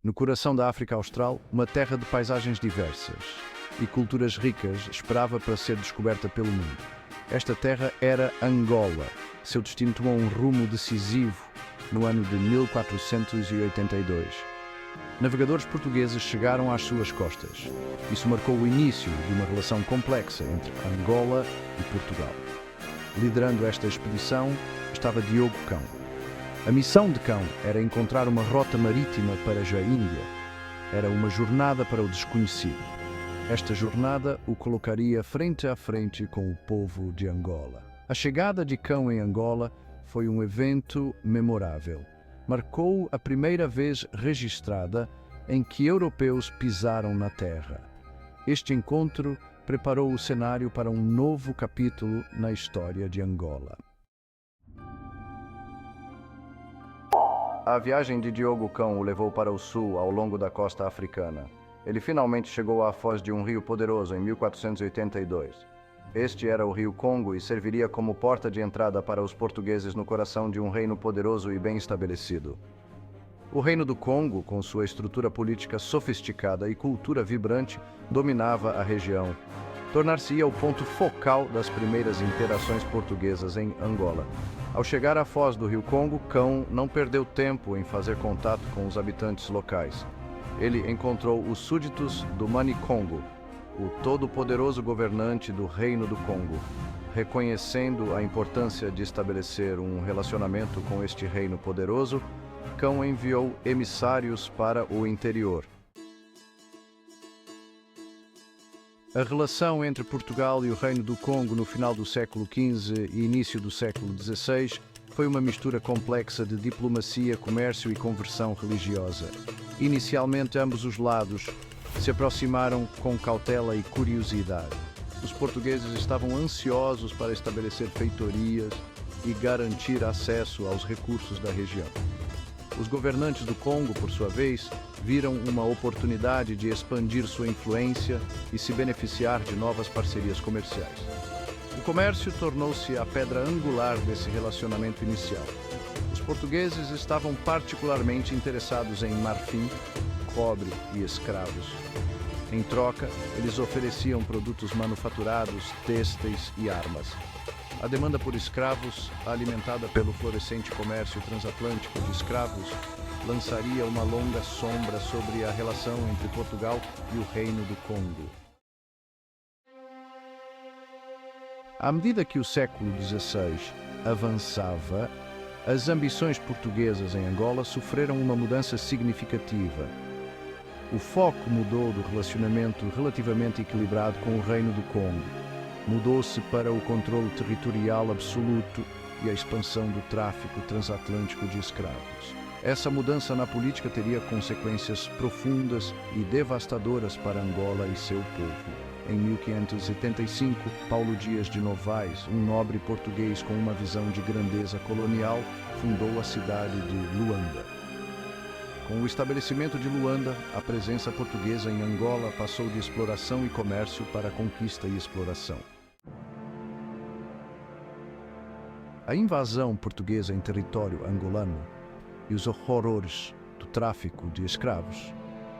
No coração da África Austral, uma terra de paisagens diversas e culturas ricas esperava para ser descoberta pelo mundo. Esta terra era Angola. Seu destino tomou um rumo decisivo no ano de 1482. Navegadores portugueses chegaram às suas costas. Isso marcou o início de uma relação complexa entre Angola e Portugal. Liderando esta expedição estava Diogo Cão. A missão de Cão era encontrar uma rota marítima para a Índia. Era uma jornada para o desconhecido. Esta jornada o colocaria frente a frente com o povo de Angola. A chegada de Cão em Angola foi um evento memorável. Marcou a primeira vez registrada em que europeus pisaram na terra. Este encontro preparou o cenário para um novo capítulo na história de Angola. A viagem de Diogo Cão o levou para o sul, ao longo da costa africana. Ele finalmente chegou à foz de um rio poderoso em 1482. Este era o rio Congo e serviria como porta de entrada para os portugueses no coração de um reino poderoso e bem estabelecido. O Reino do Congo, com sua estrutura política sofisticada e cultura vibrante, dominava a região. Tornar-se-ia o ponto focal das primeiras interações portuguesas em Angola. Ao chegar à foz do rio Congo, Cão não perdeu tempo em fazer contato com os habitantes locais. Ele encontrou os súditos do Mani Congo, o todo-poderoso governante do Reino do Congo. Reconhecendo a importância de estabelecer um relacionamento com este reino poderoso, Cão enviou emissários para o interior. A relação entre Portugal e o Reino do Congo no final do século XV e início do século XVI foi uma mistura complexa de diplomacia, comércio e conversão religiosa. Inicialmente, ambos os lados se aproximaram com cautela e curiosidade. Os portugueses estavam ansiosos para estabelecer feitorias e garantir acesso aos recursos da região. Os governantes do Congo, por sua vez, viram uma oportunidade de expandir sua influência e se beneficiar de novas parcerias comerciais. O comércio tornou-se a pedra angular desse relacionamento inicial. Os portugueses estavam particularmente interessados em marfim, cobre e escravos. Em troca, eles ofereciam produtos manufaturados, têxteis e armas. A demanda por escravos, alimentada pelo florescente comércio transatlântico de escravos, lançaria uma longa sombra sobre a relação entre Portugal e o Reino do Congo. À medida que o século XVI avançava, as ambições portuguesas em Angola sofreram uma mudança significativa. O foco mudou do relacionamento relativamente equilibrado com o Reino do Congo. Mudou-se para o controle territorial absoluto e a expansão do tráfico transatlântico de escravos. Essa mudança na política teria consequências profundas e devastadoras para Angola e seu povo. Em 1575, Paulo Dias de Novaes, um nobre português com uma visão de grandeza colonial, fundou a cidade de Luanda. Com o estabelecimento de Luanda, a presença portuguesa em Angola passou de exploração e comércio para conquista e exploração. A invasão portuguesa em território angolano e os horrores do tráfico de escravos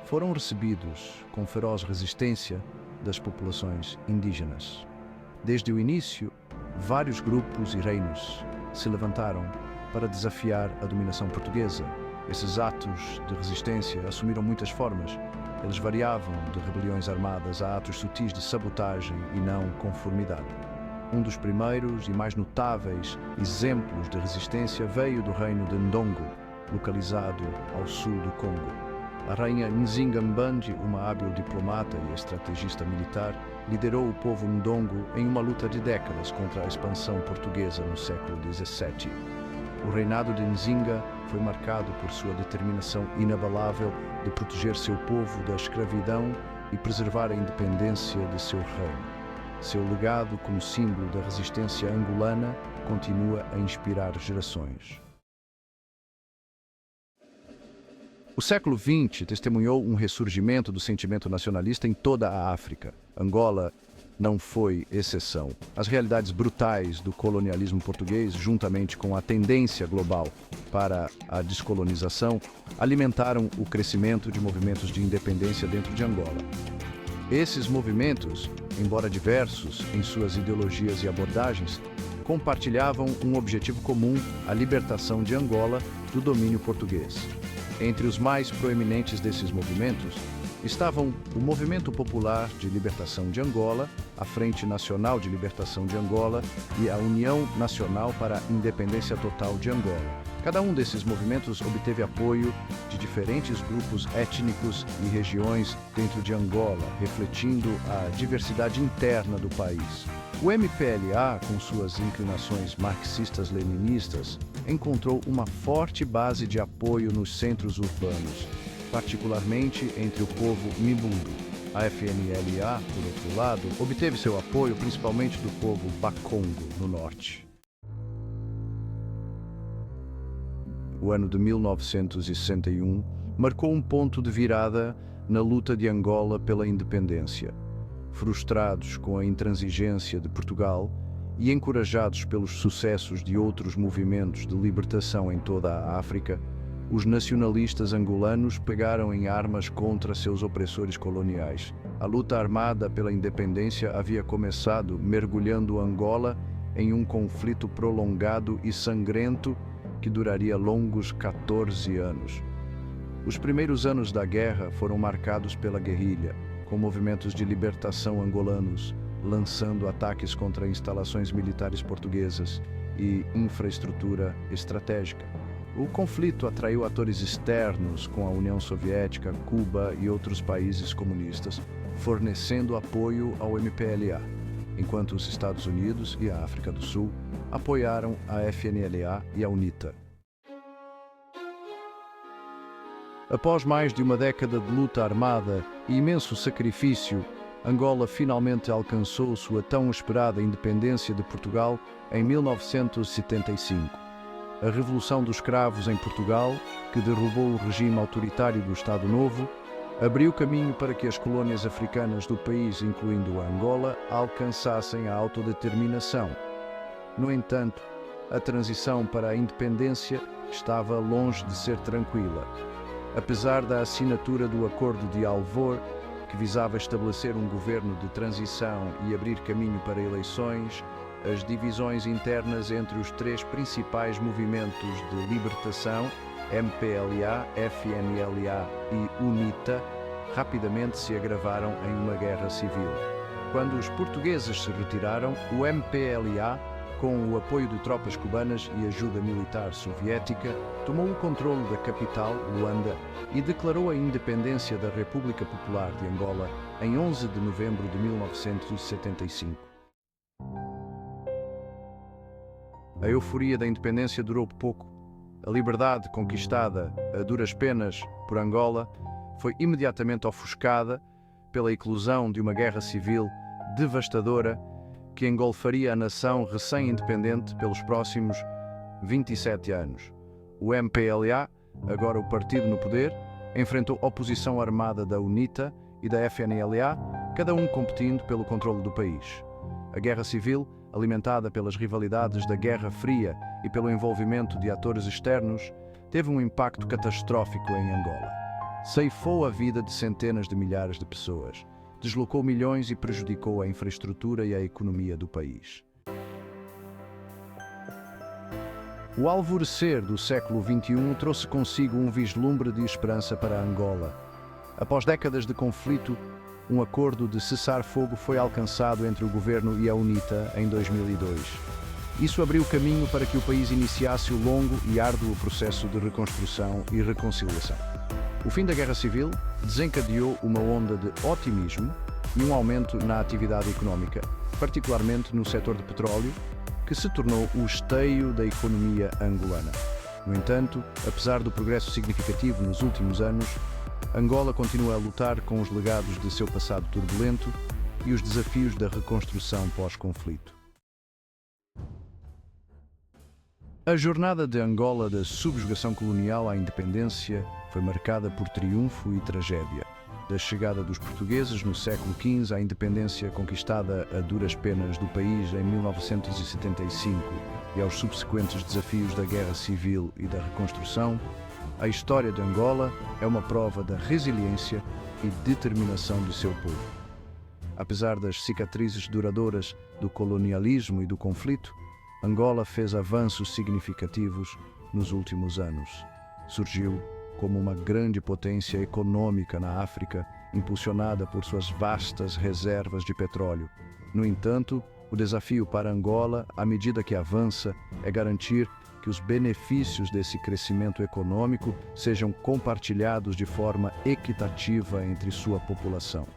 foram recebidos com feroz resistência das populações indígenas. Desde o início, vários grupos e reinos se levantaram para desafiar a dominação portuguesa. Esses atos de resistência assumiram muitas formas. Eles variavam de rebeliões armadas a atos sutis de sabotagem e não conformidade. Um dos primeiros e mais notáveis exemplos de resistência veio do reino de Ndongo, localizado ao sul do Congo. A rainha Nzinga Mbandi, uma hábil diplomata e estrategista militar, liderou o povo Ndongo em uma luta de décadas contra a expansão portuguesa no século XVII. O reinado de Nzinga foi marcado por sua determinação inabalável de proteger seu povo da escravidão e preservar a independência de seu reino. Seu legado como símbolo da resistência angolana continua a inspirar gerações. O século XX testemunhou um ressurgimento do sentimento nacionalista em toda a África. Angola não foi exceção. As realidades brutais do colonialismo português, juntamente com a tendência global para a descolonização, alimentaram o crescimento de movimentos de independência dentro de Angola. Esses movimentos, embora diversos em suas ideologias e abordagens, compartilhavam um objetivo comum: a libertação de Angola do domínio português. Entre os mais proeminentes desses movimentos estavam o Movimento Popular de Libertação de Angola, a Frente Nacional de Libertação de Angola e a União Nacional para a Independência Total de Angola. Cada um desses movimentos obteve apoio de diferentes grupos étnicos e regiões dentro de Angola, refletindo a diversidade interna do país. O MPLA, com suas inclinações marxistas-leninistas, encontrou uma forte base de apoio nos centros urbanos, particularmente entre o povo Mibundu. A FNLA, por outro lado, obteve seu apoio principalmente do povo Bakongo, no norte. O ano de 1961 marcou um ponto de virada na luta de Angola pela independência. Frustrados com a intransigência de Portugal e encorajados pelos sucessos de outros movimentos de libertação em toda a África, os nacionalistas angolanos pegaram em armas contra seus opressores coloniais. A luta armada pela independência havia começado mergulhando Angola em um conflito prolongado e sangrento que duraria longos 14 anos. Os primeiros anos da guerra foram marcados pela guerrilha, com movimentos de libertação angolanos, lançando ataques contra instalações militares portuguesas e infraestrutura estratégica. O conflito atraiu atores externos, com a União Soviética, Cuba e outros países comunistas, fornecendo apoio ao MPLA, enquanto os Estados Unidos e a África do Sul apoiaram a FNLA e a UNITA. Após mais de uma década de luta armada e imenso sacrifício, Angola finalmente alcançou sua tão esperada independência de Portugal em 1975. A Revolução dos Cravos em Portugal, que derrubou o regime autoritário do Estado Novo, abriu caminho para que as colônias africanas do país, incluindo a Angola, alcançassem a autodeterminação. No entanto, a transição para a independência estava longe de ser tranquila. Apesar da assinatura do Acordo de Alvor, que visava estabelecer um governo de transição e abrir caminho para eleições, as divisões internas entre os três principais movimentos de libertação, MPLA, FNLA e UNITA, rapidamente se agravaram em uma guerra civil. Quando os portugueses se retiraram, o MPLA, com o apoio de tropas cubanas e ajuda militar soviética, tomou o controle da capital, Luanda, e declarou a independência da República Popular de Angola em 11 de novembro de 1975. A euforia da independência durou pouco. A liberdade conquistada a duras penas por Angola foi imediatamente ofuscada pela eclosão de uma guerra civil devastadora que engolfaria a nação recém-independente pelos próximos 27 anos. O MPLA, agora o partido no poder, enfrentou oposição armada da UNITA e da FNLA, cada um competindo pelo controle do país. A guerra civil, alimentada pelas rivalidades da Guerra Fria e pelo envolvimento de atores externos, teve um impacto catastrófico em Angola. Ceifou a vida de centenas de milhares de pessoas, deslocou milhões e prejudicou a infraestrutura e a economia do país. O alvorecer do século XXI trouxe consigo um vislumbre de esperança para Angola. Após décadas de conflito, um acordo de cessar-fogo foi alcançado entre o governo e a UNITA em 2002. Isso abriu caminho para que o país iniciasse o longo e árduo processo de reconstrução e reconciliação. O fim da Guerra Civil desencadeou uma onda de otimismo e um aumento na atividade económica, particularmente no setor de petróleo, que se tornou o esteio da economia angolana. No entanto, apesar do progresso significativo nos últimos anos, Angola continua a lutar com os legados de seu passado turbulento e os desafios da reconstrução pós-conflito. A jornada de Angola da subjugação colonial à independência foi marcada por triunfo e tragédia. Da chegada dos portugueses no século XV à independência conquistada a duras penas do país em 1975 e aos subsequentes desafios da Guerra Civil e da reconstrução, a história de Angola é uma prova da resiliência e determinação do seu povo. Apesar das cicatrizes duradouras do colonialismo e do conflito, Angola fez avanços significativos nos últimos anos. Surgiu como uma grande potência econômica na África, impulsionada por suas vastas reservas de petróleo. No entanto, o desafio para Angola, à medida que avança, é garantir que os benefícios desse crescimento econômico sejam compartilhados de forma equitativa entre sua população.